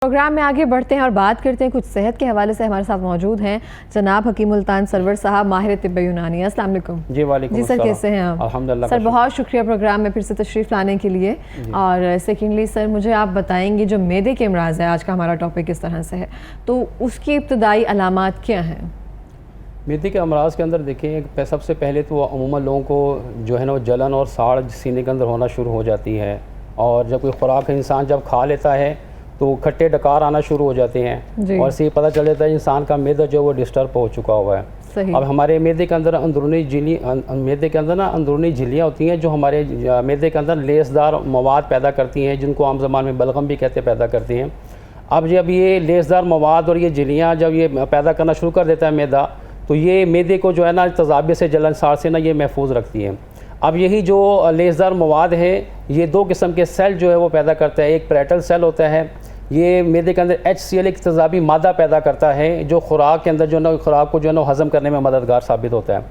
Programme में आगे बढ़ते हैं और बात करते हैं कुछ सेहत के हवाले से। हमारे साथ मौजूद हैं जनाब हकीम मुल्तान सरवर साहब, माहिर तिब्ब यूनानी। अस्सलाम वालेकुम। जी वालेकुम जी सर, कैसे हैं आप? अल्हम्दुलिल्लाह सर बहुत शुक्रिया प्रोग्राम में फिर से तशरीफ़ लाने के लिए। और सेकेंडली सर, मुझे आप बताएंगे जो मैदे के अमराज है, आज का हमारा टॉपिक इस तरह से है, तो उसकी इब्तदाई अलामात क्या हैं? मैदे के अमराज के अंदर देखें, सबसे पहले तो अमूमन लोगों को जो है ना वो जलन और साड़ सीने के अंदर होना शुरू हो जाती है। और जब कोई ख़ुराक इंसान जब खा लेता है तो खट्टे डकार आना शुरू हो जाते हैं और इससे पता चल जाता है इंसान का मैदा जो वो डिस्टर्ब हो चुका हुआ है। सही। अब हमारे मैदे के अंदर मैदे के अंदर ना अंदरूनी झिल्लियाँ होती हैं जो हमारे मैदे के अंदर लेसदार मवाद पैदा करती हैं, जिनको आम ज़बान में बलगम भी कहते पैदा करती हैं। अब जब ये लेसदार मवाद और ये झिल्लियाँ जब ये पैदा करना शुरू कर देता है मैदा, तो ये मैदे को जो है ना तजाबियत से, जलन सार से ना ये महफूज रखती है। अब यही जो लेसदार मवाद है ये दो किस्म के सेल जो है वो पैदा करता है। एक पैरेटल सेल होता है, ये मैदे के अंदर HCl एक तेज़ाबी मादा पैदा करता है जो खुराक के अंदर जो ना खुराक को जो है ना हज़म करने में मददगार साबित होता है।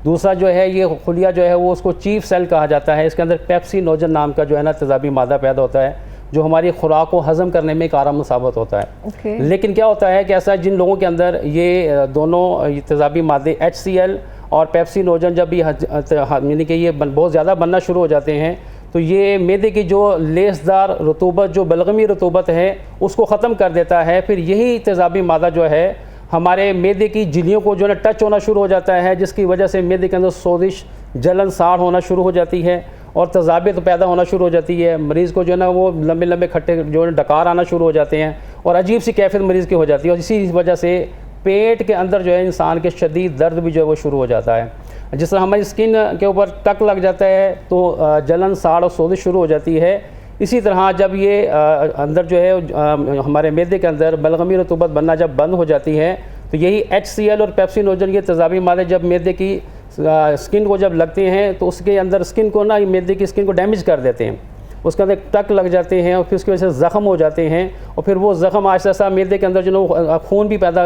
दूसरा जो है ये खुलिया जो है वो उसको चीफ सेल कहा जाता है। इसके अंदर पेप्सिनोजन नाम का जो है ना तेज़ाबी मादा पैदा होता है जो हमारी खुराक को हज़म करने में कारगर साबित होता है। लेकिन क्या होता है कि ऐसा जिन लोगों के अंदर ये दोनों तेज़ाबी मादे HCl और पेप्सिनोजन जब भी यानी कि ये बहुत ज़्यादा बनना शुरू हो जाते हैं तो ये मैदे की जो लेसदार रतूबत, जो बलगमी रतूबत है, उसको ख़त्म कर देता है। फिर यही तेज़ाबी मादा जो है हमारे मैदे की झिल्लियों को जो है टच होना शुरू हो जाता है, जिसकी वजह से मैदे के अंदर सोजिश, जलन साड़ होना शुरू हो जाती है और तेज़ाबियत पैदा होना शुरू हो जाती है। मरीज़ को जो है ना वो लंबे लंबे खट्टे जो है डकार आना शुरू हो जाते हैं और अजीब सी कैफियत मरीज़ की हो जाती है। और इसी वजह से पेट के अंदर जो है इंसान के शदीद दर्द भी जो है वो शुरू हो जाता है। जिस तरह हमारी स्किन के ऊपर टक लग जाता है तो जलन साड़ और सोजिश शुरू हो जाती है, इसी तरह जब ये अंदर जो है हमारे मैदे के अंदर बलगमी रतूबत बनना जब बंद हो जाती है तो यही HCl और पेप्सिनोजन ये तेज़ाबी मादे जब मैदे की स्किन को जब लगते हैं तो उसके अंदर स्किन को ना मैदे की स्किन को डैमेज कर देते हैं, उसके अंदर टक लग जाते हैं और फिर उसकी वजह से ज़ख़म हो जाते हैं। और फिर वो ज़ख़म आहिस्ता आहिस्ता मैदे के अंदर जो है खून भी पैदा,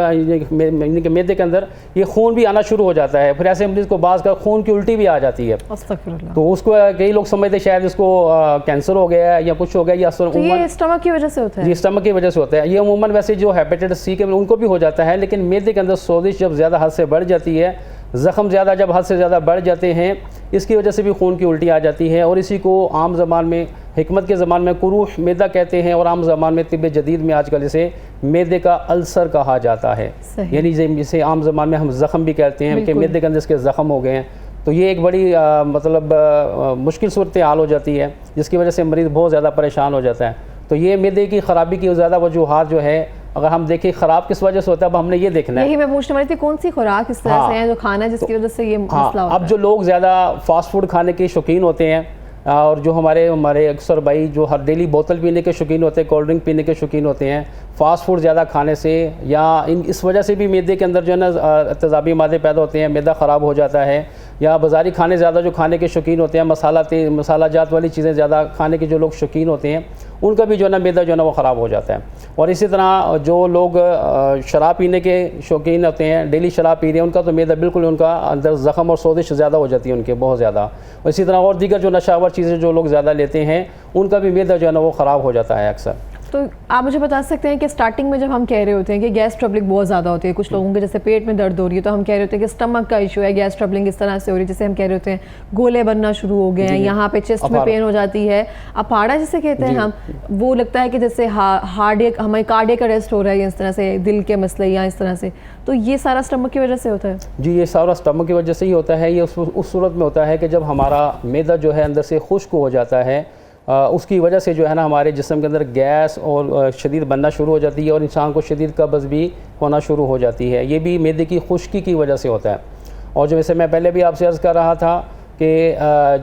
मैदे के अंदर ये खून भी आना शुरू हो जाता है। फिर ऐसे मरीज़ को बाज़ का खून की उल्टी भी आ जाती है, तो उसको कई लोग समझते शायद इसको कैंसर हो गया है या कुछ हो गया, या तो ये स्टमक की वजह से होता है। जी, स्टमक की वजह से होता है। ये अमूमन वैसे जो हेपेटाइटिस C के उनको भी हो जाता है, लेकिन मैदे के अंदर सोजिश जब ज़्यादा हद से बढ़ जाती है, ज़ख़म ज़्यादा जब हद से ज़्यादा बढ़ जाते हैं, इसकी वजह से भी खून की उल्टी आ जाती है। और इसी को आम ज़बान में, हिकमत के ज़बान में कुरूह मैदा कहते हैं और आम ज़बान में तिब्ब जदीद में आजकल इसे मैदे का अल्सर कहा जाता है। यानी जिसे आम ज़बान में हम ज़ख़म भी कहते हैं कि मैदे के अंदर इसके ज़ख़म हो गए हैं। तो ये एक बड़ी मुश्किल सूरत हाल हो जाती है जिसकी वजह से मरीज़ बहुत ज़्यादा परेशान हो जाता है। तो ये मैदे की ख़राबी की ज़्यादा वजूहात जो है, अगर हम देखें ख़राब किस वजह से होता है, अब हमने ये देखना है। यही मैं पूछने वाली थी, कौन सी खुराक इस तरह से है जो खाना जिसकी वजह से ये मसला होता है? अब जो लोग ज़्यादा फास्ट फूड खाने के शौकीन होते हैं और जो हमारे अक्सर भाई जो हर डेली बोतल पीने के शौकीन होते हैं, कोल्ड ड्रिंक पीने के शौकीन होते हैं, फ़ास्ट फूड ज़्यादा खाने से या इस वजह से भी मैदे के अंदर जो है ना तेज़ाबी मादे पैदा होते हैं, मैदा ख़राब हो जाता है। या बाज़ारी खाने ज़्यादा जो खाने के शौकीन होते हैं, मसाला जात वाली चीज़ें ज़्यादा खाने के जो लोग शौकीन होते हैं, उनका भी जो है ना मैदा जो है ना वो ख़राब हो जाता है। और इसी तरह जो लोग शराब पीने के शौकीन होते हैं, डेली शराब पी रहे हैं, उनका तो मैदा बिल्कुल उनका अंदर ज़ख़म और सोजिश ज़्यादा हो जाती है उनके, बहुत ज़्यादा। और इसी तरह और दीगर जो नशावर चीज़ें जो लोग ज़्यादा लेते हैं, उनका भी मैदा जो है ना वो ख़राब हो जाता है अक्सर। तो आप मुझे बता सकते हैं कि स्टार्टिंग में जब हम कह रहे होते हैं कि गैस ट्रबलिंग बहुत ज़्यादा होती है, कुछ लोगों के जैसे पेट में दर्द हो रही है तो हम कह रहे होते हैं कि स्टमक का इशू है, गैस ट्रबलिंग इस तरह से हो रही है, जैसे हम कह रहे होते हैं गोले बनना शुरू हो गए हैं, यहाँ पे चेस्ट में पेन हो जाती है, अपाड़ा जिसे कहते हैं हम, वो लगता है कि जैसे हमें कार्डियक अरेस्ट हो रहा है, इस तरह से दिल के मसले या इस तरह से, तो ये सारा स्टमक की वजह से होता है? जी, ये सारा स्टमक की वजह से ही होता है। ये उस सूरत में होता है कि जब हमारा मैदा जो है अंदर से खुश्क हो जाता है, उसकी वजह से जो है ना हमारे जिस्म के अंदर गैस और शदीद बनना शुरू हो जाती है और इंसान को शदीद कब्ज़ भी होना शुरू हो जाती है। ये भी मैदे की खुश्की की वजह से होता है। और जो वैसे मैं पहले भी आपसे अर्ज़ कर रहा था कि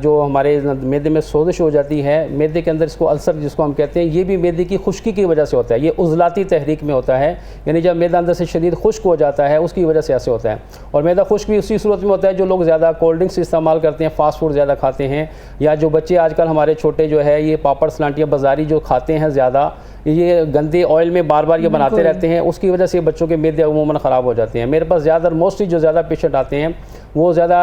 जो हमारे मैदे में सोजिश हो जाती है, मैदे के अंदर इसको अल्सर जिसको हम कहते हैं, ये भी मैदे की खुश्की की वजह से होता है। ये उज़लाती तहरीक में होता है, यानी जब मैदा अंदर से शदीद खुश्क हो जाता है उसकी वजह से ऐसे होता है। और मैदा खुश्क भी उसी सूरत में होता है जो लोग ज़्यादा कोल्ड ड्रिंक्स इस्तेमाल करते हैं, फ़ास्ट फूड ज़्यादा खाते हैं, या जो बच्चे आजकल हमारे छोटे जो है ये पापड़ सलांटियाँ बाज़ारी जो खाते हैं ज़्यादा, ये गंदे ऑयल में बार बार ये बनाते रहते हैं, उसकी वजह से बच्चों के मैदे अमूमन ख़राब हो जाते हैं। मेरे पास ज़्यादा मोस्टली जो ज़्यादा पेशेंट आते हैं वो ज़्यादा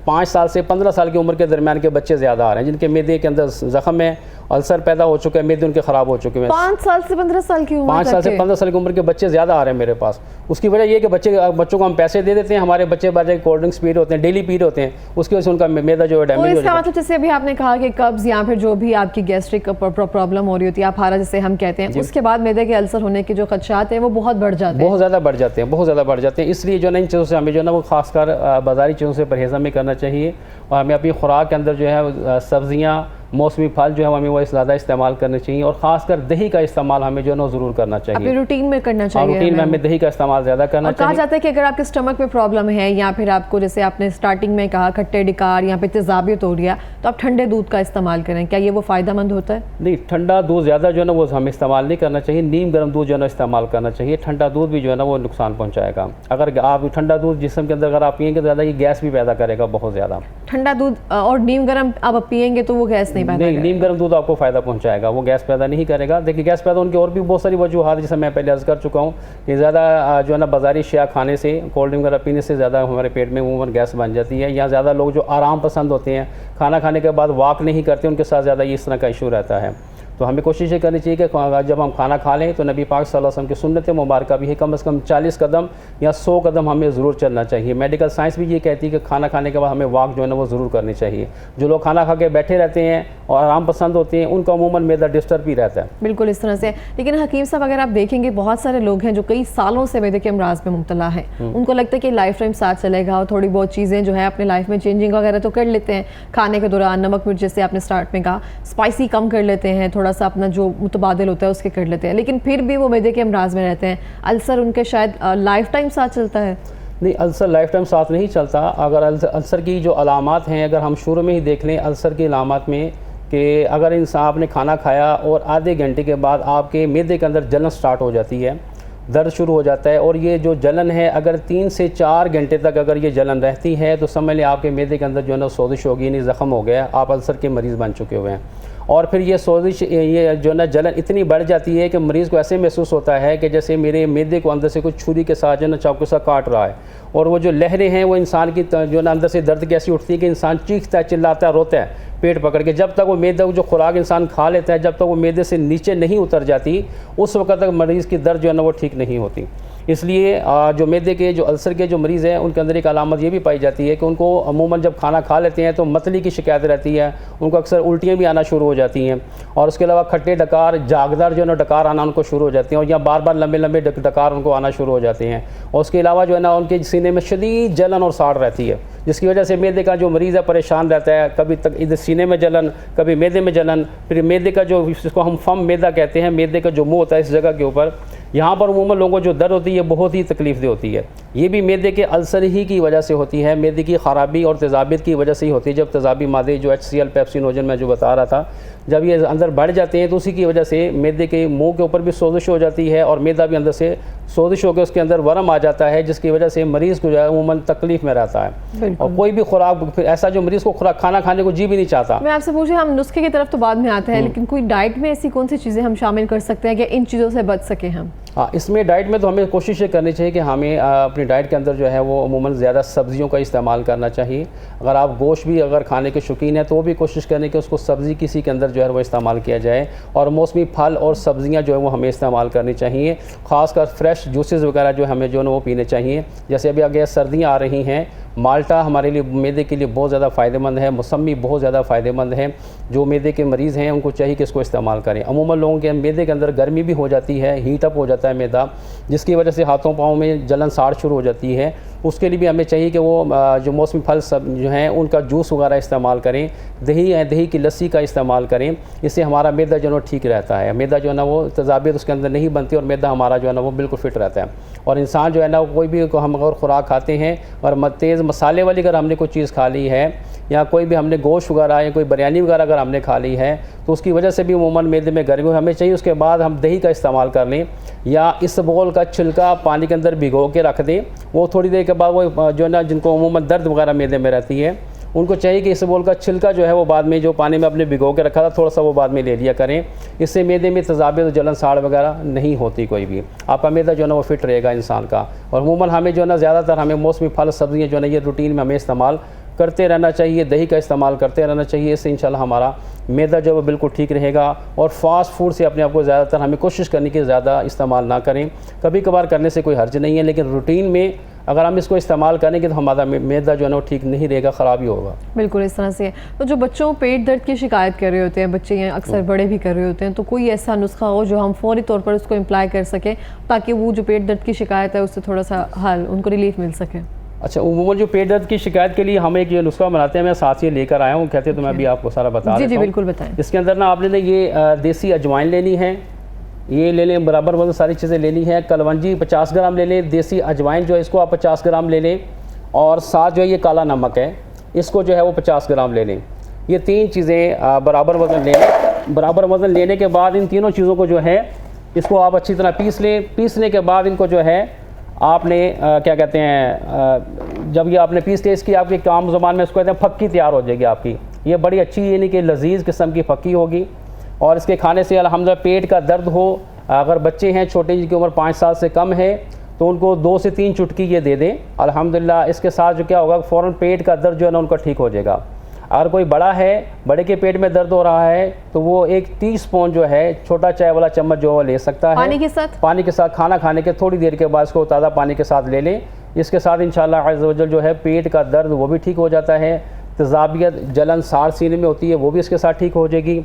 5 साल से 15 साल की उम्र के दरमियान के बच्चे ज़्यादा आ रहे हैं जिनके मैदे के अंदर ज़ख़म है अल्सर पैदा हो चुका है, मैदे उनके ख़राब हो चुके हैं। 5 साल से 15 साल की उम्र 5 साल से 15 साल की उम्र के बच्चे ज़्यादा आ रहे हैं मेरे पास। उसकी वजह ये है कि बच्चों को हम पैसे दे देते हैं, हमारे बच्चे बाजार कोल्ड ड्रिंक्स पी रहे होते हैं, डेली पी रहे होते हैं, उसकी वजह से उनका मैदा जो है तो डैमेज हो इसका जाता है। मतलब जैसे अभी आपने कहा कि कब्ज या फिर जो भी आपकी गैस्ट्रिक प्रॉब्लम हो रही होती है, आफारा जिसे हम कहते हैं, उसके बाद मैदे के अल्सर होने के जो खदशात हैं वो बहुत बढ़ जाते हैं, बहुत ज़्यादा बढ़ जाते हैं, बहुत ज़्यादा बढ़ जाते हैं। इसलिए जो है ना इन चीज़ों से हमें जो है ना वो खासकर बाज़ारी चीज़ों से परहेज़ हमें करना चाहिए और हमें अपनी खुराक के अंदर जो है सब्ज़ियाँ, मौसमी फल जो है हमें वो ज़्यादा इस्तेमाल करने चाहिए और ख़ासकर दही का इस्तेमाल हमें जो है ना ज़रूर करना चाहिए, अपनी रूटीन में करना चाहिए। रूटीन में हमें दही का इस्तेमाल ज़्यादा करना कहा चाहिए। जाता है कि अगर आपके स्टमक में प्रॉब्लम है या फिर आपको जैसे आपने स्टार्टिंग में कहा खट्टे डिकार या फिर तेजाबियत हो रही है, तो आप ठंडे दूध का इस्तेमाल करें, क्या ये वो फ़ायदेमंद होता है? नहीं, ठंडा दूध ज़्यादा जो है ना वो हमें इस्तेमाल नहीं करना चाहिए, नीम गर्म दूध जो है ना इस्तेमाल करना चाहिए। ठंडा दूध भी जो है ना वो नुकसान पहुँचाएगा। अगर आप ठंडा दूध जिस्म के अंदर अगर आप पिएंगे तो ज़्यादा ये गैस भी पैदा करेगा बहुत ज़्यादा। ठंडा दूध और नीम गर्म आप पिएंगे तो वो गैस नहीं पैदा नहीं, नीम गर्म दूध आपको फ़ायदा पहुंचाएगा, वो गैस पैदा नहीं करेगा। देखिए गैस पैदा उनकी और भी बहुत सारी वजूहात, जैसे मैं पहले अर्ज़ कर चुका हूँ कि ज़्यादा जो है ना बाज़ारी अशिया खाने से, कोल्ड ड्रिंक वगैरह पीने से ज़्यादा हमारे पेट में अमूमन गैस बन जाती है। या ज़्यादा लोग जो आराम पसंद होते हैं, खाना खाने के बाद वॉक नहीं करते, उनके साथ ज़्यादा इस तरह का इशू रहता है। तो हमें कोशिश ये करनी चाहिए कि जब हम खाना खा लें तो नबी पाक सल्लल्लाहु अलैहि वसल्लम की सुन्नत मुबारक भी है कम से कम 40 कदम या 100 कदम हमें ज़रूर चलना चाहिए। मेडिकल साइंस भी ये कहती है कि खाना खाने के बाद हमें वॉक जो है ना वो ज़रूर करनी चाहिए। जो लोग खाना खा के बैठे रहते हैं और आराम पसंद होते हैं, उनका अमूमन मैदा डिस्टर्ब ही रहता है। बिल्कुल इस तरह से। लेकिन हकीम साहब, अगर आप देखेंगे बहुत सारे लोग हैं जो कई सालों से मैदे के अमराज में मुब्तला हैं, उनको लगता है कि लाइफ टाइम साथ चलेगा और थोड़ी बहुत चीज़ें जो है अपने लाइफ में चेंजिंग वगैरह तो कर लेते हैं खाने के दौरान, नमक मिर्च जैसे आपने स्टार्ट में कहा, स्पाइसी कम कर लेते हैं, थोड़ा सा अपना जो मुतबादिल होता है उसके कर लेते हैं, लेकिन फिर भी वो मैदे के अमराज में रहते हैं। अल्सर उनके शायद लाइफ टाइम साथ चलता है। नहीं, अल्सर लाइफ टाइम साथ नहीं चलता। अगर अल्सर की जो अलामात हैं, अगर हम शुरू में ही देख लें अल्सर की अलामात में कि अगर इंसान आपने खाना खाया और आधे घंटे के बाद आपके मैदे के अंदर जलन स्टार्ट हो जाती है, दर्द शुरू हो जाता है, और ये जो जलन है अगर 3 से 4 घंटे तक अगर ये जलन रहती है तो समझ लें आपके मैदे के अंदर जो है ना सोजिश होगी, यानी ज़ख़म हो गया, आप अल्सर के मरीज़ बन चुके हुए हैं। और फिर ये सोजिश, ये जो है ना जलन इतनी बढ़ जाती है कि मरीज़ को ऐसे महसूस होता है कि जैसे मेरे मैदे को अंदर से कुछ छुरी के साथ जो है ना चाकू के साथ काट रहा है, और वो जो लहरें हैं वो इंसान की जो है ना अंदर से दर्द कैसी उठती है कि इंसान चीखता है, चिल्लाता है, रोता है पेट पकड़ के। जब तक वो मैदा जो खुराक इंसान खा लेता है, जब तक वो मैदे से नीचे नहीं उतर जाती, उस वक्त तक मरीज़ की दर्द जो है ना वो ठीक नहीं होती। इसलिए जो मैदे के जो अल्सर के जो मरीज़ हैं उनके अंदर एक अलामत ये भी पाई जाती है कि उनको अमूमन जब खाना खा लेते हैं तो मतली की शिकायत रहती है, उनको अक्सर उल्टियाँ भी आना शुरू हो जाती हैं, और उसके अलावा खट्टे डकार, जागदार जो है ना डकार आना उनको शुरू हो जाते हैं, और या बार बार लंबे लंबे डकार उनको आना शुरू हो जाते हैं। और उसके अलावा जो है ना उनके सीने में शदीद जलन और साड़ रहती है, जिसकी वजह से मैदे का जो मरीज़ है परेशान रहता है, कभी तक इधर सीने में जलन, कभी मैदे में जलन, फिर मैदे का जो जिसको हम फम मैदा कहते हैं, मैदे का जो मुँह होता है इस जगह के ऊपर, यहाँ पर अमूमन लोगों को जो दर्द होती है बहुत ही तकलीफ़देह होती है। ये भी मैदे के अल्सर ही की वजह से होती है, मैदे की ख़राबी और तेज़ाबियत की वजह से ही होती है। जब तेज़ाबी मादे जो HCl पेप्सिनोजन मैं जो बता रहा था, जब ये अंदर बढ़ जाते हैं तो उसी की वजह से मैदे के मुंह के ऊपर भी सोजिश हो जाती है, और मैदा भी अंदर से सोजिश होकर उसके अंदर वरम आ जाता है, जिसकी वजह से मरीज़ को जो है अमूमन तकलीफ़ में रहता है, और कोई भी खुराक, फिर ऐसा जो मरीज़ को खुराक खाना खाने को जी भी नहीं चाहता। मैं आपसे पूछे, हम नुस्खे की तरफ तो बाद में आते हैं, लेकिन कोई डाइट में ऐसी कौन सी चीज़ें हम शामिल कर सकते हैं कि इन चीज़ों से बच सकें हम? हाँ, इसमें डाइट में तो हमें कोशिश ये करनी चाहिए कि हमें अपनी डाइट के अंदर जो है वो अमूमन ज़्यादा सब्ज़ियों का इस्तेमाल करना चाहिए। अगर आप गोश्त भी अगर खाने के शौकीन हैं तो वो भी कोशिश करें कि उसको सब्ज़ी किसी के अंदर जो है वो इस्तेमाल किया जाए, और मौसमी फल और सब्ज़ियाँ जो है वो हमें इस्तेमाल करनी चाहिए। ख़ासकर फ्रेश जूसेस वगैरह जो हमें जो है वो पीने चाहिए। जैसे अभी आगे सर्दियाँ आ रही हैं, माल्टा हमारे लिए मैदे के लिए बहुत ज़्यादा फ़ायदेमंद है, मौसमी बहुत ज़्यादा फ़ायदेमंद है। जो मैदे के मरीज़ हैं उनको चाहिए कि इसको इस्तेमाल करें। अमूमन लोगों के मैदे के अंदर गर्मी भी हो जाती है, हीट अप हो जाता है मैदा, जिसकी वजह से हाथों पाँव में जलन साड़ शुरू हो जाती है। उसके लिए भी हमें चाहिए कि वो जो मौसमी फल सब जो हैं उनका जूस वगैरह इस्तेमाल करें, दही की लस्सी का इस्तेमाल करें। इससे हमारा मैदा जो है ठीक रहता है, मैदा जो है ना वो तेज़ाबियत उसके अंदर नहीं बनती, और मैदा हमारा जो है ना वो बिल्कुल फिट रहता है। और इंसान जो है ना कोई भी हम अगर खुराक खाते हैं और तेज़ मसाले वाली अगर हमने कोई चीज़ खा ली है, या कोई भी हमने गोश्त वगैरह या कोई बिरयानी वगैरह अगर हमने खा ली है, तो उसकी वजह से भी अमूमन मैदे में गर्मी हमें चाहिए उसके बाद हम दही का इस्तेमाल कर लें, या इसबगोल का छिलका पानी के अंदर भिगो के रख दें। वो थोड़ी देर के बाद वो जो है ना जिनको अमूमन दर्द वगैरह मैदे में रहती है, उनको चाहिए कि इसबगोल का छिलका जो है वो बाद में जो पानी में अपने भिगो के रखा था थोड़ा सा वो बाद में ले लिया करें। इससे मैदे में तेज़ाबियत, जलन साड़ वगैरह नहीं होती कोई भी। आपका मैदा जो है ना वो फिट रहेगा इंसान का। और अमूमन हमें जो है ना ज़्यादातर हमें मौसमी फल सब्ज़ियाँ जो है ना ये रूटीन में हमें इस्तेमाल करते रहना चाहिए, दही का इस्तेमाल करते रहना चाहिए। इससे इंशाल्लाह हमारा मैदा जो है वो बिल्कुल ठीक रहेगा। और फास्ट फूड से अपने आप को ज़्यादातर हमें कोशिश करनी कि ज़्यादा इस्तेमाल ना करें। कभी कभार करने से कोई हर्ज नहीं है, लेकिन रूटीन में अगर हम इसको इस्तेमाल करेंगे तो हमारा मैदा जो है ना वो ठीक नहीं रहेगा, ख़राब ही होगा। बिल्कुल इस तरह से। तो जो बच्चों पेट दर्द की शिकायत कर रहे होते हैं, बच्चे या अक्सर बड़े भी कर रहे होते हैं, तो कोई ऐसा नुस्खा हो जो हम फौरी तौर पर उसको इम्प्लाई कर सकें ताकि वो जो पेट दर्द की शिकायत है उससे थोड़ा सा हल, उनको रिलीफ मिल सके? अच्छा, वो जो पेट दर्द की शिकायत के लिए हम एक ये नुस्खा बनाते हैं, मैं साथ ही लेकर आया हूँ, कहते हैं तो मैं अभी आपको सारा बता देता हूँ। जी बिल्कुल बताएं। इसके अंदर ना आपने ये देसी अजवाइन लेनी है, ये ले लें, बराबर वजन सारी चीज़ें लेनी है। कलवंजी 50 ग्राम ले लें, देसी अजवाइन जो है इसको आप 50 ग्राम ले लें, और साथ जो है ये काला नमक है, इसको जो है वो 50 ग्राम ले लें। ये 3 चीज़ें बराबर वजन ले लें। बराबर वजन लेने के बाद इन तीनों चीज़ों को जो है इसको आप अच्छी तरह पीस लें। पीसने के बाद इनको जो है आपने क्या कहते हैं, जब ये आपने पीस लिया, इसकी आपकी आम ज़बान में इसको कहते हैं फक्की तैयार हो जाएगी आपकी। ये बड़ी अच्छी यानी कि लजीज किस्म की फक्की होगी, और इसके खाने से अल्हम्दुलिल्लाह पेट का दर्द हो, अगर बच्चे हैं छोटे जिनकी उम्र 5 साल से कम है तो उनको 2 से 3 चुटकी ये दे दें, अल्हम्दुलिल्लाह इसके साथ जो क्या होगा फ़ौरन पेट का दर्द जो है ना उनका ठीक हो जाएगा। अगर कोई बड़ा है, बड़े के पेट में दर्द हो रहा है, तो वो 1 टीस्पून जो है छोटा चाय वाला चम्मच जो ले सकता है पानी के साथ। पानी के साथ खाना खाने के थोड़ी देर के बाद इसको ताज़ा पानी के साथ ले लें। इसके साथ इंशाअल्लाह अज़्ज़ व जल जो है पेट का दर्द वो भी ठीक हो जाता है। तेज़ाबियत, जलन, साड़ सीने में होती है, वो भी इसके साथ ठीक हो जाएगी।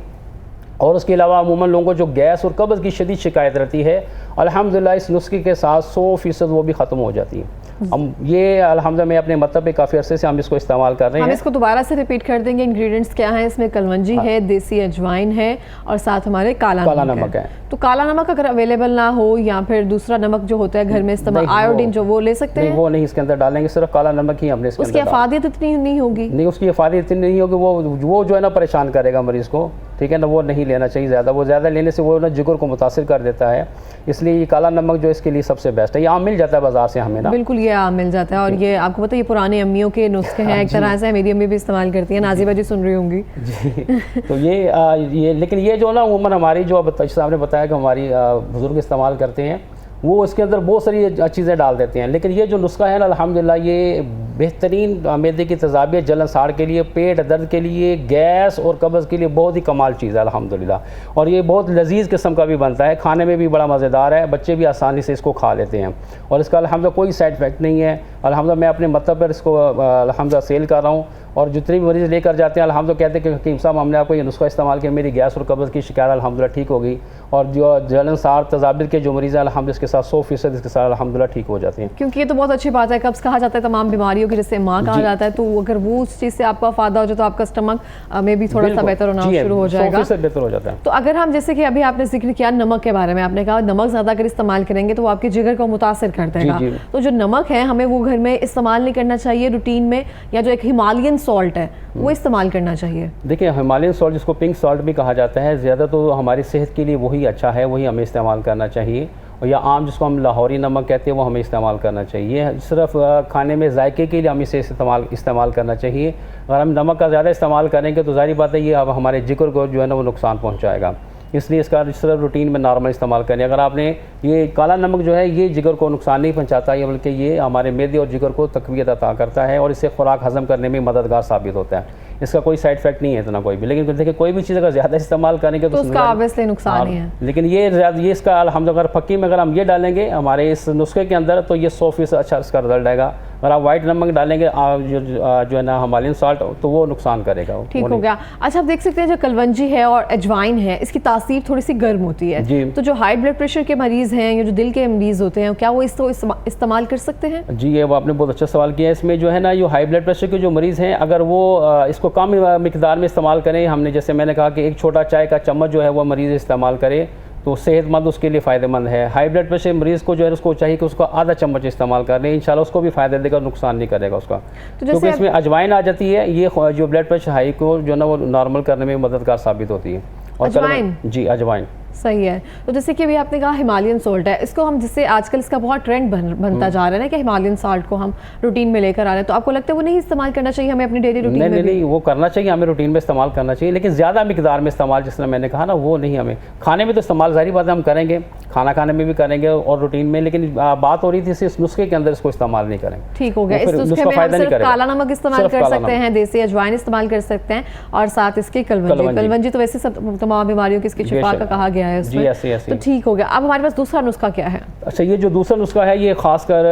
और उसके अलावा अमूमन लोगों को जो गैस और कब्ज़ की शदीद शिकायत रहती है, अल्हम्दुलिल्लाह इस नुस्खे के साथ 100% वो भी ख़त्म हो जाती है। हम ये अल्हम्दुलिल्लाह मैं अपने मतलब पे काफ़ी अरसे से हम इसको इस्तेमाल कर रहे हैं। हम इसको दोबारा से रिपीट कर देंगे, इंग्रेडिएंट्स क्या हैं इसमें? कलवंजी है, देसी अजवाइन है, और साथ हमारे काला नमक है। तो काला नमक अगर अवेलेबल ना हो, या फिर दूसरा नमक जो होता है घर में इस्तेमाल, आयोडीन जो, वो ले सकते हैं? वो नहीं इसके अंदर डालेंगे, सिर्फ काला नमक ही हमने इसके उसकी अफादियत इतनी नहीं होगी? नहीं, उसकी अफादियत इतनी नहीं होगी, वो जो है ना परेशान करेगा मरीज़ को, ठीक है ना, वो नहीं लेना चाहिए ज़्यादा। वो ज़्यादा लेने से वो ना जिगर को मुतासिर कर देता है, इसलिए ये काला नमक जो इसके लिए सबसे बेस्ट है। ये आम मिल जाता है बाज़ार से हमें ना। बिल्कुल, ये आम मिल जाता है, और ये आपको पता है ये पुरानी अम्मियों के नुस्खे हैं एक तरह से, मेरी अम्मी भी इस्तेमाल करती है। नाज़िबा जी सुन रही होंगी जी। तो ये लेकिन ये जो ना उमर हमारी जो आपने बताया कि हमारी बुज़ुर्ग इस्तेमाल करते हैं, वो इसके अंदर बहुत सारी चीज़ें डाल देते हैं। लेकिन ये जो नुस्खा है ना अल्हम्दुलिल्लाह ये बेहतरीन मैदे की तेज़ाबियत, जलन साड़ के लिए, पेट दर्द के लिए, गैस और कब्ज़ के लिए बहुत ही कमाल चीज़ है अल्हम्दुलिल्लाह। और ये बहुत लजीज़ किस्म का भी बनता है, खाने में भी बड़ा मज़ेदार है, बच्चे भी आसानी से इसको खा लेते हैं, और इसका अल्हम्दुलिल्लाह कोई साइड इफ़ेक्ट नहीं है। अल्हम्दुलिल्लाह मैं अपने मतलब पर इसको अल्हम्दुलिल्लाह सेल कर रहा हूँ, और जितने भी मरीज़ लेकर जाते हैं अल्हम्दुलिल्लाह कहते हैं कि हकीम साहब हमने आपको ये नुस्खा इस्तेमाल किया, मेरी गैस और कब्ज़ की शिकायत अल्हम्दुलिल्लाह ठीक हो गई, और जो जलन साड़ तेज़ाबियत के जो मरीज़ हैं अल्हम्दुलिल्लाह इसके साथ 100% इसके साथ अल्हम्दुलिल्लाह ठीक हो जाते हैं। क्योंकि ये तो बहुत अच्छी बात है, कब्ज़ कहा जाता है तमाम बीमारियों की, जिससे माँ कहा जाता है, तो अगर वो उस चीज़ से आपका फ़ायदा हो जाए तो आपका स्टमक में भी थोड़ा सा बेहतर होना शुरू हो जाएगा, 100% बेहतर हो जाता है। तो अगर हम, जैसे कि अभी आपने जिक्र किया नमक के बारे में, आपने कहा नमक ज़्यादा अगर इस्तेमाल करेंगे तो वो आपके जिगर को मुतासिर कर देगा, तो जो नमक है हमें वो घर में इस्तेमाल नहीं करना चाहिए रूटीन में, या जो एक हिमालयन सॉल्ट है वो इस्तेमाल करना चाहिए? देखिए, हिमालयन सॉल्ट जिसको पिंक सॉल्ट भी कहा जाता है, ज़्यादा तो हमारी सेहत के लिए वही अच्छा है, वही हमें इस्तेमाल करना चाहिए। और या आम जिसको हम लाहौरी नमक कहते हैं वो हमें इस्तेमाल करना चाहिए। सिर्फ खाने में जायके के लिए हम इसे इस्तेमाल करना चाहिए। अगर हम नमक का ज़्यादा इस्तेमाल करेंगे तो ज़ाहिर बात है ये अब हमारे जिगर को जो है ना वो नुकसान पहुँचाएगा, इसलिए इसका सिर्फ रूटीन में नॉर्मल इस्तेमाल करें। अगर आपने ये काला नमक जो है ये जिगर को नुकसान नहीं पहुंचाता है, बल्कि ये हमारे मैदे और जिगर को तक़वियत अता करता है, और इससे खुराक हज़म करने में मददगार साबित होता है। इसका कोई साइड इफेक्ट नहीं है इतना कोई भी, लेकिन देखिए कोई भी चीज़ अगर ज़्यादा इस्तेमाल करेंगे तो उसका ऑब्वियसली नुकसान ही है। लेकिन ये इसका हम अगर फक्की में अगर हम ये डालेंगे हमारे इस नुस्खे के अंदर, तो ये 100% अच्छा इसका रिजल्ट आएगा। अगर आप वाइट नमक डालेंगे जो है ना हिमालयन सॉल्ट, तो वो नुकसान करेगा, ठीक हो गया। अच्छा, आप देख सकते हैं जो कलवंजी है और अजवाइन है, इसकी तासीर थोड़ी सी गर्म होती है जी। तो जो हाई ब्लड प्रेशर के मरीज़ हैं या जो दिल के मरीज़ होते हैं, क्या वो इसको इस्तेमाल कर सकते हैं? जी, ये वो आपने बहुत अच्छा सवाल किया है। इसमें जो है ना ये हाई ब्लड प्रेशर के जो मरीज़ हैं, अगर वो इसको कम मिकदार में इस्तेमाल करें, हमने जैसे मैंने कहा कि एक छोटा चाय का चम्मच जो है वो मरीज़ इस्तेमाल करे तो सेहतमंद उसके लिए फ़ायदेमंद है। हाई ब्लड प्रेशर मरीज़ को जो है उसको चाहिए कि उसको आधा चम्मच इस्तेमाल कर लें, इंशाल्लाह उसको भी फ़ायदा देगा, नुकसान नहीं करेगा उसका। तो क्योंकि इसमें अजवाइन आ जाती है, ये जो ब्लड प्रेशर हाई को जो है ना वो नॉर्मल करने में मददगार साबित होती है। अजवाइन? जी, अजवाइन। सही है। तो जैसे कि अभी आपने कहा हिमालयन सॉल्ट है, इसको हम जिससे आजकल इसका बहुत ट्रेंड बनता जा रहा है ना कि हिमालयन सॉल्ट को हम रूटीन में लेकर आ रहे हैं, तो आपको लगता है वो नहीं इस्तेमाल करना चाहिए हमें अपनी डेली रूटीन में? नहीं, वो करना चाहिए, हमें रूटीन में इस्तेमाल करना चाहिए, लेकिन ज़्यादा मिकदार में इस्तेमाल, जिस तरह मैंने कहा ना, वो नहीं। हमें खाने में तो इस्तेमाल ज़ाहिर बात है हम करेंगे, खाना खाने में भी करेंगे और रूटीन में, लेकिन बात हो रही थी इस नुस्खे के अंदर इसको इस्तेमाल नहीं करेंगे। ठीक हो गया। इस नुस्खे में हम सिर्फ काला नमक इस्तेमाल कर सकते हैं, देसी अजवाइन इस्तेमाल कर सकते हैं और साथ इसके कलवंजी तो वैसे सब तमाम बीमारियों की इसकी शिफा का कहा गया है उसमें, तो ठीक हो गया। अब हमारे पास दूसरा नुस्खा क्या है? अच्छा, ये जो दूसरा नुस्खा है ये खासकर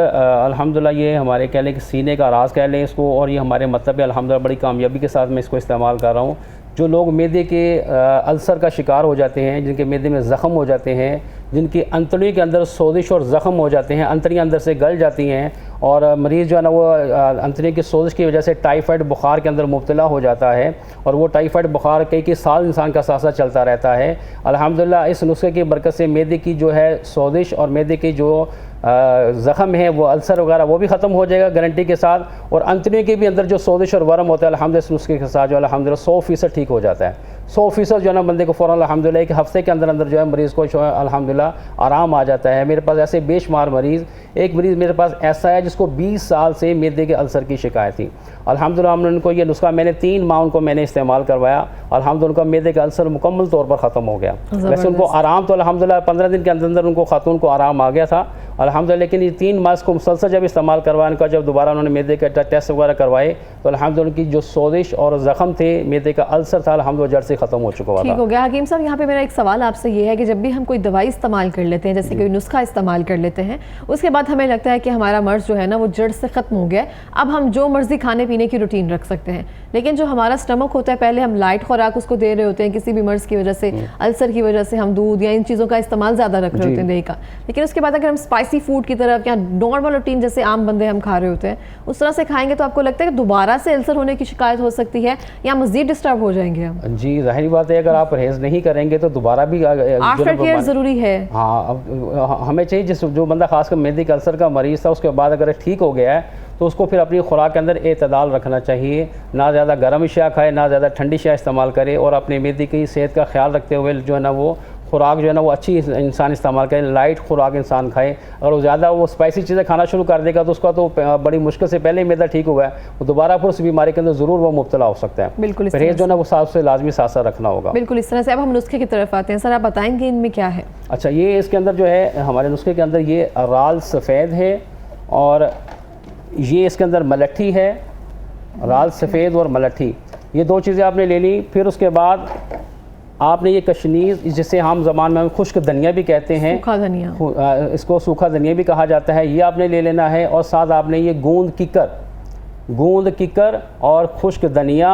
अल्हम्दुलिल्लाह ये हमारे कह लें कि सीने का राज कह लें इसको, और ये हमारे मतलब अल्हम्दुलिल्लाह बड़ी कामयाबी के साथ मैं इसको इस्तेमाल कर रहा हूँ। जो लोग मैदे के अल्सर का शिकार हो जाते हैं, जिनके मैदे में ज़ख़म हो जाते हैं, जिनकी अंतड़ियों के अंदर सोजिश और ज़ख़म हो जाते हैं, अंतड़ियाँ अंदर से गल जाती हैं और मरीज़ जो है ना वो अंतड़ियों की सोजिश की वजह से टाइफाइड बुखार के अंदर मुब्तला हो जाता है और वो टाइफाइड बुखार कई साल इंसान का साथ चलता रहता है। अल्हम्दुलिल्लाह इस नुस्खे की बरकत से मैदे की जो है सोजिश और मैदे की जो ज़ख़म है, वो अल्सर वगैरह वो भी ख़त्म हो जाएगा गारंटी के साथ, और अंतड़ियों के भी अंदर जो सोजिश और वरम होता है अल्हम्दुलिल्लाह इस नुस्खे के साथ जो अल्हम्दुलिल्लाह 100% ठीक हो जाता है। 100% जो है ना बंदे को फ़ौरन अल्हम्दुलिल्लाह एक हफ़्ते के अंदर अंदर जो है मरीज़ को जो है अल्हम्दुलिल्लाह आराम आ जाता है। मेरे पास ऐसे बेशुमार मरीज़, एक मरीज़ मेरे पास ऐसा है जिसको 20 साल से मैदे के अल्सर की शिकायत थी। अल्हम्दुलिल्लाह हमने उनको ये नुस्खा, मैंने 3 माह उनको मैंने इस्तेमाल करवाया, अल्हम्दुलिल्लाह उनका मैदे का अल्सर मुकम्मल तौर पर ख़त्म हो गया। वैसे उनको आराम तो अल्हम्दुलिल्लाह 15 दिन के अंदर अंदर उनको खातून को आराम आ गया था अल्हम्दुलिल्लाह, लेकिन ये 3 माह को मुसलसल जब इस्तेमाल करवाने का, जब दोबारा उन्होंने मैदे के टेस्ट वगैरह करवाए तो अल्हम्दुलिल्लाह उनकी जो सोजिश और ज़ख़म थे, मैदे का अल्सर था, अल्हम्दुलिल्लाह जड़ से ख़त्म हो चुका था। ठीक हो गया। हकीम साहब, यहाँ पे मेरा एक सवाल आपसे ये है कि जब भी हम कोई दवाई इस्तेमाल कर लेते हैं, जैसे कोई नुस्खा इस्तेमाल कर लेते हैं, उसके बाद हमें लगता है कि हमारा मर्ज़ जो है ना वो जड़ से ख़त्म हो गया, अब हम जो मर्ज़ी खाने पीने की रूटीन रख सकते हैं, लेकिन जो हमारा स्टमक होता है, पहले हम लाइट खुराक उसको दे रहे होते हैं, किसी भी मर्ज़ की वजह से, अल्सर की वजह से हम दूध या इन चीज़ों का इस्तेमाल ज़्यादा रख रहे होते हैं दही का, लेकिन उसके बाद अगर हम स्पाइसी फूड की तरफ या नॉर्मल रूटीन जैसे आम बंदे हम खा रहे होते हैं उस तरह से खाएंगे, तो आपको लगता है कि दोबारा से अल्सर होने की शिकायत हो सकती है या मज़ीद डिस्टर्ब हो जाएंगे हम? जी, ज़ाहिर बात है अगर आप परहेज़ नहीं करेंगे तो दोबारा भी आफ्टर केयर ज़रूरी है। हाँ, अब हमें चाहिए जो बंदा खासकर मैदे के अल्सर का मरीज़ था, उसके बाद अगर ठीक हो गया है तो उसको फिर अपनी खुराक के अंदर एतदाल रखना चाहिए, ना ज़्यादा गर्म अशिया खाए, ना ज़्यादा ठंडी अशिया इस्तेमाल करे, और अपने मैदे की सेहत का ख्याल रखते हुए जो है ना वो खुराक जो है ना वो अच्छी इंसान इस्तेमाल करे, लाइट खुराक इंसान खाए। अगर वो ज़्यादा वो स्पाइसी चीज़ें खाना शुरू कर देगा तो उसका तो बड़ी मुश्किल से पहले ही मैदा ठीक हुआ है, वो दोबारा फिर उस बीमारी के अंदर ज़रूर वो मुब्तला हो सकता है। बिल्कुल, परहेज़ जो है ना वो साथ से लाजमी साथ साथ रखना होगा। बिल्कुल इस तरह से। अब हम नुस्खे की तरफ आते हैं। सर आप बताएंगे इनमें क्या है? अच्छा, ये इसके अंदर जो है हमारे नुस्खे के अंदर ये राल सफ़ेद है और ये इसके अंदर मलट्ठी है, राल सफ़ेद और मलट्ठी, ये 2 चीज़ें आपने ले ली। फिर उसके बाद आपने ये कशनीज़, जिसे हम ज़बान में खुश्क धनिया भी कहते हैं, सूखा धनिया, इसको सूखा धनिया भी कहा जाता है, ये आपने ले लेना है। और साथ आपने ये गूंद किकर और खुश्क धनिया,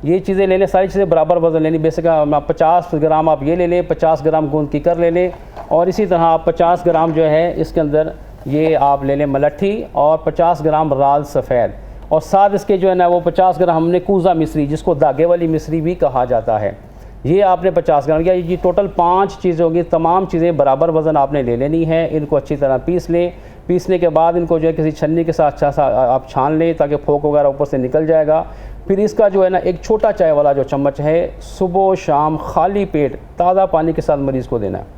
ये चीज़ें ले लें, सारी चीज़ें बराबर वज़न लेनी। बेसिक 50 ग्राम आप ये ले लें, 50 ग्राम गूंद किकर ले लें, और इसी तरह आप 50 ग्राम जो है इसके अंदर ये आप ले लें मलट्ठी, और 50 ग्राम राल सफ़ेद, और साथ इसके जो है ना वो 50 ग्राम हमने कूज़ा मिश्री, जिसको धागे वाली मिश्री भी कहा जाता है, ये आपने 50 ग्राम किया। ये टोटल 5 चीज़ें होंगी, तमाम चीज़ें बराबर वज़न आपने ले लेनी है। इनको अच्छी तरह पीस लें। पीसने के बाद इनको जो है किसी छन्नी के साथ अच्छा सा आप छान लें ताकि फोक वगैरह ऊपर से निकल जाएगा। फिर इसका जो है ना एक छोटा चाय वाला जो चम्मच है, सुबह शाम खाली पेट ताज़ा पानी के साथ मरीज़ को देना है।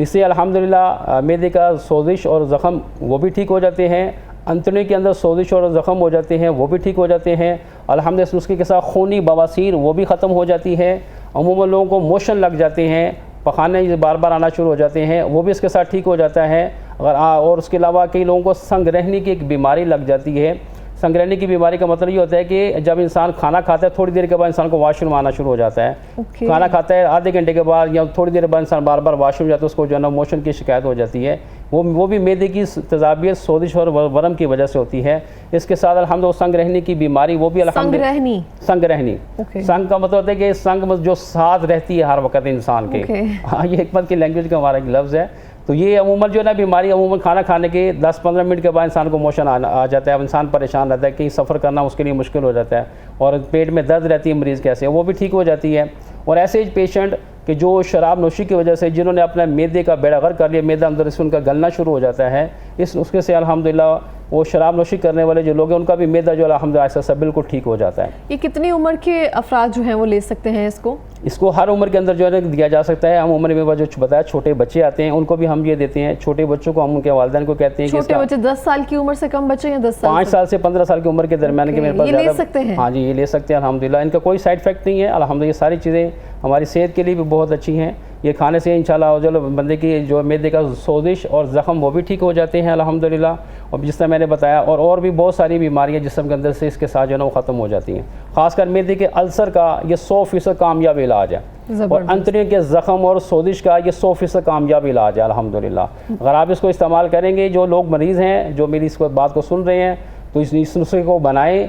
इससे अल्हम्दुलिल्लाह मैदे का सोजिश और ज़ख़म वो भी ठीक हो जाते हैं, अंतड़ियों के अंदर सोजिश और ज़ख़म हो जाते हैं वो भी ठीक हो जाते हैं। अल्हम्दुलिल्लाह इस नुस्खे के साथ खूनी बवासीर वो भी ख़त्म हो जाती है। अमूमन लोगों को मोशन लग जाते हैं, पखाने बार बार आना शुरू हो जाते हैं, वो भी इसके साथ ठीक हो जाता है। और उसके अलावा कई लोगों को संगरहनी की एक बीमारी लग जाती है। संगरहनी की बीमारी का मतलब ये होता है कि जब इंसान खाना खाता है थोड़ी देर के बाद इंसान को वॉशरूम आना शुरू हो जाता है। खाना खाता है आधे घंटे के बाद या थोड़ी देर बाद इंसान बार बार वॉशरूम जाता है, उसको जो है ना मोशन की शिकायत हो जाती है। वो भी मैदे की तेज़ाबियत, सोजिश और वरम की वजह से होती है। इसके साथ अल्हम्दुलिल्लाह संगरहनी की बीमारी वो भी संगरहनी संग का मतलब होता है कि संग जो साथ रहती है हर वक्त इंसान के। हाँ, ये हिकमत की लैंग्वेज का हमारा एक लफ्ज़ है। तो ये अमूमन जो है ना बीमारी अमूमन खाना खाने के 10-15 मिनट के बाद इंसान को मोशन आ जाता है। इंसान परेशान रहता है, कहीं सफ़र करना उसके लिए मुश्किल हो जाता है, और पेट में दर्द रहती है मरीज़ कैसे, वो भी ठीक हो जाती है। और ऐसे पेशेंट कि जो शराब नोशी की वजह से जिन्होंने अपना मैदे का बेड़ा गर्क कर लिया, मैदा अंदर से उनका गलना शुरू हो जाता है, इस नुस्खे से अल्हम्दुलिल्लाह वो शराब नोशी करने वाले जो लोग हैं उनका भी मैदा जो अल्हम्दुलिल्लाह ऐसा सब बिल्कुल ठीक हो जाता है। ये कितनी उम्र के अफराद जो हैं वो ले सकते हैं इसको? इसको हर उम्र के अंदर जो है दिया जा सकता है। हम उम्र में जो बताया छोटे बच्चे आते हैं उनको भी हम ये देते हैं। छोटे बच्चों को हम उनके वालिदैन को कहते हैं कि छोटे बच्चे 10 साल की उम्र से कम बच्चे या 10 साल 5 साल से 15 साल की उम्र के दरमियान के मेरे पास ये ले सकते हैं? हाँ जी, ये ले सकते हैं अल्हम्दुलिल्लाह। इनका कोई साइड इफेक्ट नहीं है अल्हम्दुलिल्लाह। ये सारी चीज़ें हमारी सेहत के लिए भी बहुत अच्छी हैं। ये खाने से इंशाल्लाह जो बंदे की जो मैदे का सोजिश और ज़ख़म वो भी ठीक हो जाते हैं अल्हम्दुलिल्लाह। और जिस तरह मैंने बताया और भी बहुत सारी बीमारियाँ जिस्म के अंदर से इसके साथ जो है वो ख़त्म हो जाती हैं। ख़ासकर मैदे के अल्सर का ये 100% कामयाब इलाज है और अंतड़ियों के ज़ख़म और सोजिश का ये 100% कामयाब इलाज है अल्हम्दुलिल्लाह। अगर आप इसको इस्तेमाल करेंगे, जो लोग मरीज़ हैं जो मेरी इस बात को सुन रहे हैं तो इस नुस्खे को बनाएँ।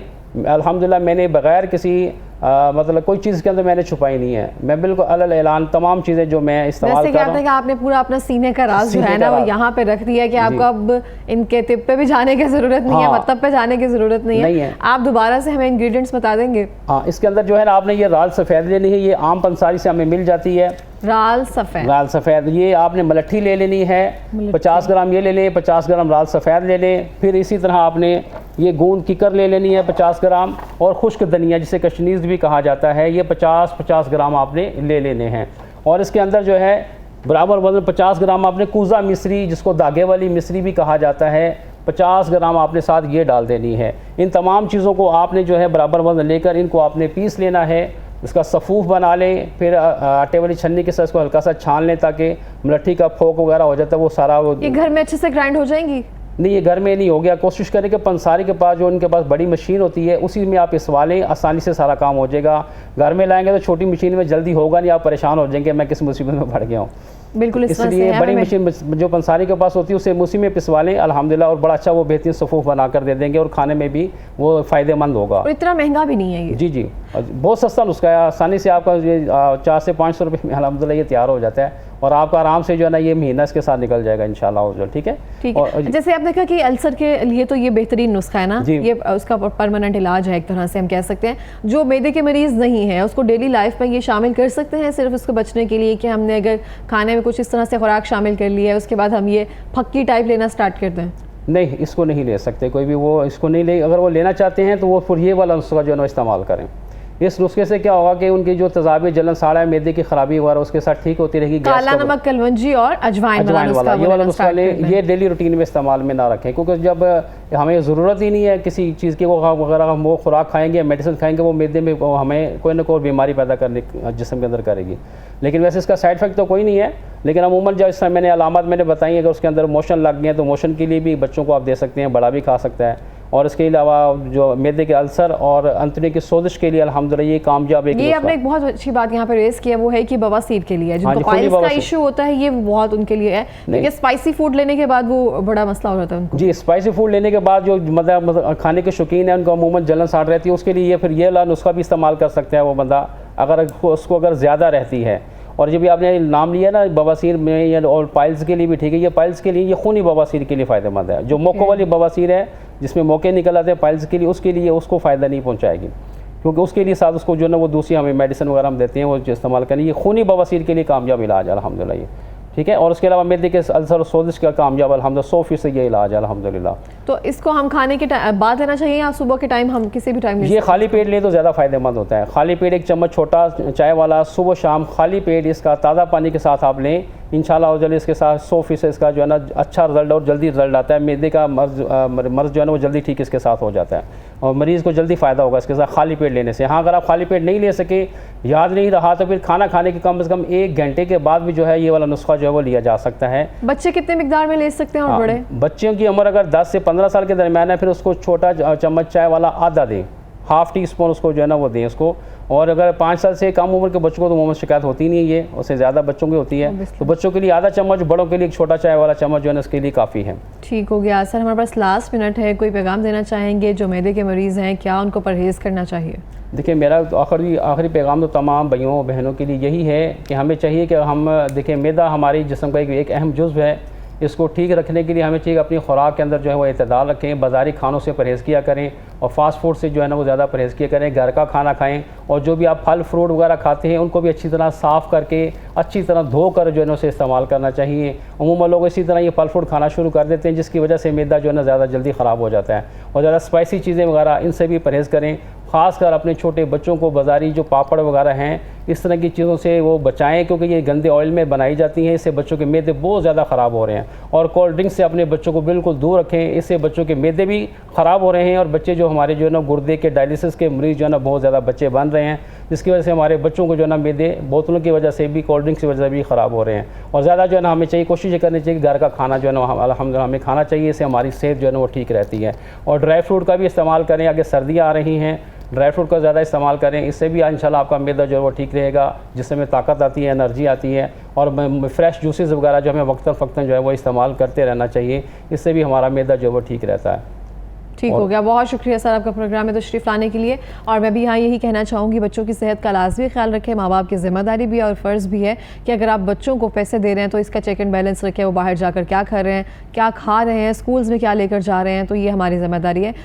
अल्हम्दुलिल्लाह मैंने बग़ैर किसी मतलब कोई चीज़ के अंदर मैंने छुपाई नहीं है। मैं बिल्कुल अलग ऐलान तमाम चीज़ें जो मैं इस्तेमाल कर रहा हूँ। कि आपने पूरा अपना सीने का राज जो है ना वो यहाँ पे रख दिया कि आपको अब इनके तिप पे भी जाने की ज़रूरत नहीं है, मतलब पे जाने की ज़रूरत नहीं है। आप दोबारा से हमें इंग्रेडिएंट्स बता देंगे? हाँ, इसके अंदर जो है ना आपने ये राल सफ़ेद लेनी है। ये आम पंसारी से हमें मिल जाती है। राल सफ़ेद ये आपने मलट्ठी ले लेनी है। 50 ग्राम ये ले लें, 50 ग्राम राल सफ़ेद ले लें। फिर इसी तरह आपने ये गूंद किकर ले लेनी है 50 ग्राम, और खुश्क धनिया जिसे कशनीज़ भी कहा जाता है ये 50 ग्राम आपने ले लेने हैं। और इसके अंदर जो है बराबर वजन 50 ग्राम आपने कूज़ा मिश्री जिसको धागे वाली मिश्री भी कहा जाता है 50 ग्राम आपने साथ ये डाल देनी है। इन तमाम चीज़ों को आपने जो है बराबर वजन लेकर इनको आपने पीस लेना है। इसका सफ़ूफ बना लें। फिर आटे वाली छन्नी के साथ इसको हल्का सा छान लें ताकि मलट्ठी का फोक वगैरह हो जाता है वो सारा वो। ये घर में अच्छे से ग्राइंड हो जाएंगी? नहीं, ये घर में नहीं हो गया। कोशिश करें कि पंसारी के पास जो उनके पास बड़ी मशीन होती है उसी में आप पिसवा लें, आसानी से सारा काम हो जाएगा। घर में लाएंगे तो छोटी मशीन में जल्दी होगा नहीं, आप परेशान हो जाएंगे मैं किस मुसीबत में पड़ गया हूँ। बिल्कुल इसलिए बड़ी मशीन जो पंसारी के पास होती है उसे उसी में पिसवा लें अल्हम्दुलिल्लाह, और बड़ा अच्छा वो बेहतरीन सफ़ूफ बना कर दे देंगे और खाने में भी वो फ़ायदेमंद होगा। और इतना महंगा भी नहीं है ये। जी, बहुत सस्ता नुस्खा है। आसानी से आपका ये 400 से 500 रुपये में अल्हम्दुलिल्लाह ये तैयार हो जाता है और आपका आराम से जो है ना ये महीना इसके साथ निकल जाएगा इंशाल्लाह। ठीक है। जैसे आपने कहा कि अल्सर के लिए तो ये बेहतरीन नुस्खा है ना, ये उसका परमानेंट इलाज है एक तरह से हम कह सकते हैं। जो मैदे के मरीज़ नहीं है उसको डेली लाइफ में ये शामिल कर सकते हैं सिर्फ उसको बचने के लिए कि हमने अगर खाने में कुछ इस तरह से खुराक शामिल कर लिया है उसके बाद हम ये फक्की टाइप लेना स्टार्ट कर दें? नहीं, इसको नहीं ले सकते कोई भी, वो इसको नहीं ले। अगर वो लेना चाहते हैं तो वो फिर ये वाला नुस्खा जो है ना इस्तेमाल करें। इस नुस्खे से क्या होगा कि उनकी जो तेज़ाबी जलन साड़ा मैदे की खराबी वगैरह उसके साथ ठीक होती रहेगी। काला नमक, कलवंजी और अजवाइन वाला ये वाला नुस्खा ले, ये डेली रूटीन में इस्तेमाल में ना रखें, क्योंकि जब हमें ज़रूरत ही नहीं है किसी चीज़ की, वो वगैरह हम वो खुराक खाएंगे, मेडिसिन खाएंगे, वो मैदे में हमें कोई ना कोई बीमारी पैदा करने जिस्म के अंदर करेगी। लेकिन वैसे इसका साइड इफेक्ट तो कोई नहीं है। लेकिन अमूमन जब इस मैंने अलामत मैंने बताई, अगर उसके अंदर मोशन लग गए तो मोशन के लिए भी बच्चों को आप दे सकते हैं, बड़ा भी खा सकता है। और इसके अलावा जो मैदे के अल्सर और अंतड़ियों की सोजिश के लिए अल्हम्दुलिल्लाह ये कामयाब एक ये आपने एक बहुत अच्छी बात यहाँ पे रेस किया, वो है कि बवासीर के लिए जिनको पाइल्स का इशू होता है ये बहुत उनके लिए है, क्योंकि स्पाइसी फूड लेने के बाद वो बड़ा मसला हो जाता है उनको। जी, स्पाइसी फूड लेने के बाद जो मतलब खाने के शौकीन है उनको अमूमन जलन साट रहती है, उसके लिए फिर ये वाला नुस्खा भी इस्तेमाल कर सकता है वो बंदा अगर उसको अगर ज़्यादा रहती है। और जब भी आपने नाम लिया ना बवासीर में या और पाइल्स के लिए भी ठीक है, ये पाइल्स के लिए ये खूनी बवासीर के लिए फ़ायदेमंद है। जो मौकों वाली बवासीर है जिसमें मौके निकल आते हैं पाइल्स के लिए, उसके लिए उसको फ़ायदा नहीं पहुंचाएगी, क्योंकि उसके लिए साथ उसको जो ना वो दूसरी हमें मेडिसिन वगैरह हम देते हैं वो इस्तेमाल करें। ये खूनी बवासीर के लिए कामयाब इलाज है अल्हम्दुलिल्लाह ये, ठीक है। और उसके अलावा मैदे के अल्सर और सोजिश का कामयाब अल्हम्दुलिल्लाह 100% ये इलाज है अल्हम्दुलिल्लाह। तो इसको हम खाने के बाद लेना चाहिए या सुबह के टाइम हम किसी भी टाइम? ये खाली पेट ले तो ज़्यादा फ़ायदेमंद होता है। खाली पेट 1 चम्मच छोटा चाय वाला सुबह शाम खाली पेट इसका ताज़ा पानी के साथ आप लें, इंशाल्लाह जल्दी इसके साथ 100% इसका जो है ना अच्छा रिजल्ट और जल्दी रिजल्ट आता है। मैदे का मर्ज़ जो है ना वो जल्दी ठीक इसके साथ हो जाता है और मरीज़ को जल्दी फ़ायदा होगा इसके साथ खाली पेट लेने से। हाँ, अगर आप खाली पेट नहीं ले सके, याद नहीं रहा, तो फिर खाना खाने के कम से कम 1 घंटे के बाद भी जो है ये वाला नुस्खा जो है वो लिया जा सकता है। बच्चे कितने मिकदार में ले सकते हैं और बड़े? बच्चों की उम्र अगर 10 से 15 साल के दरमियान है फिर उसको छोटा चम्मच चाय वाला आधा दें, ½ टीस्पून उसको जो है ना वो दें उसको। और अगर 5 साल से कम उम्र के बच्चों को तो उम्र शिकायत होती नहीं है, ये उससे ज़्यादा बच्चों की होती है, तो बच्चों के लिए आधा चम्मच, बड़ों के लिए एक छोटा चाय वाला चम्मच जो है ना उसके लिए काफ़ी है। ठीक हो गया सर, हमारे पास लास्ट मिनट है, कोई पैगाम देना चाहेंगे जो मैदे के मरीज़ हैं, क्या उनको परहेज़ करना चाहिए? देखिए, मेरा आखिरी पैगाम तो तमाम भाइयों बहनों के लिए यही है कि हमें चाहिए कि हम देखें मैदा हमारी जिस्म का एक अहम जुज़्व है। इसको ठीक रखने के लिए हमें चाहिए अपनी खुराक के अंदर जो है वो इतदाल रखें, बाज़ारी खानों से परहेज़ किया करें और फास्ट फूड से जो है ना वो ज़्यादा परहेज़ किया करें, घर का खाना खाएं और जो भी आप फल फ्रूट वगैरह खाते हैं उनको भी अच्छी तरह साफ़ करके अच्छी तरह धोकर जो है ना उसे इस्तेमाल करना चाहिए। अमूमन लोग इसी तरह ये फल फ्रूट खाना शुरू कर देते हैं जिसकी वजह से मैदा जो है ना ज़्यादा जल्दी ख़राब हो जाता है। और ज़्यादा स्पाइसी चीज़ें वगैरह इनसे भी परहेज़ करें। ख़ासकर अपने छोटे बच्चों को बाज़ारी जो पापड़ वगैरह हैं इस तरह की चीज़ों से वो बचाएं, क्योंकि ये गंदे ऑयल में बनाई जाती हैं। इससे बच्चों के मैदे बहुत ज़्यादा ख़राब हो रहे हैं। और कोल्ड ड्रिंक से अपने बच्चों को बिल्कुल दूर रखें, इससे बच्चों के मैदे भी ख़राब हो रहे हैं और बच्चे जो हमारे जो है ना गुर्दे के डायलिसिस के मरीज़ जो है ना बहुत ज़्यादा बच्चे बन रहे हैं, जिसकी वजह से हमारे बच्चों को जो है ना मैदे बोतलों की वजह से भी, कोल्ड ड्रिंक की वजह से भी ख़राब हो रहे हैं। और ज़्यादा जो है ना हमें चाहिए, कोशिश ये करनी चाहिए कि घर का खाना जो है ना हमें खाना चाहिए, इससे हमारी सेहत जो है ना वो ठीक रहती है। और ड्राई फ्रूट का भी इस्तेमाल करें, आगे सर्दियाँ आ रही हैं, ड्राई फ्रूट का ज़्यादा इस्तेमाल करें, इससे भी इंशाल्लाह आपका मैदा जो है वो ठीक रहेगा, जिससे हमें ताकत आती है, एनर्जी आती है। और फ्रेश जूसेस वगैरह जो हमें वक्तन फ़क्तन जो है वो इस्तेमाल करते रहना चाहिए, इससे भी हमारा मैदा जो है वो ठीक रहता है। ठीक हो गया। बहुत शुक्रिया सर आपका प्रोग्राम में तशरीफ़ लाने के लिए। और मैं भी यहाँ यही कहना चाहूँगी, बच्चों की सेहत का लाजमी ख्याल रखें। माँ बाप की ज़िम्मेदारी भी है और फ़र्ज़ भी है कि अगर आप बच्चों को पैसे दे रहे हैं तो इसका चेक एंड बैलेंस रखें, वो बाहर जाकर क्या कर रहे हैं, क्या खा रहे हैं, स्कूल्स में क्या लेकर जा रहे हैं, तो ये हमारी ज़िम्मेदारी है।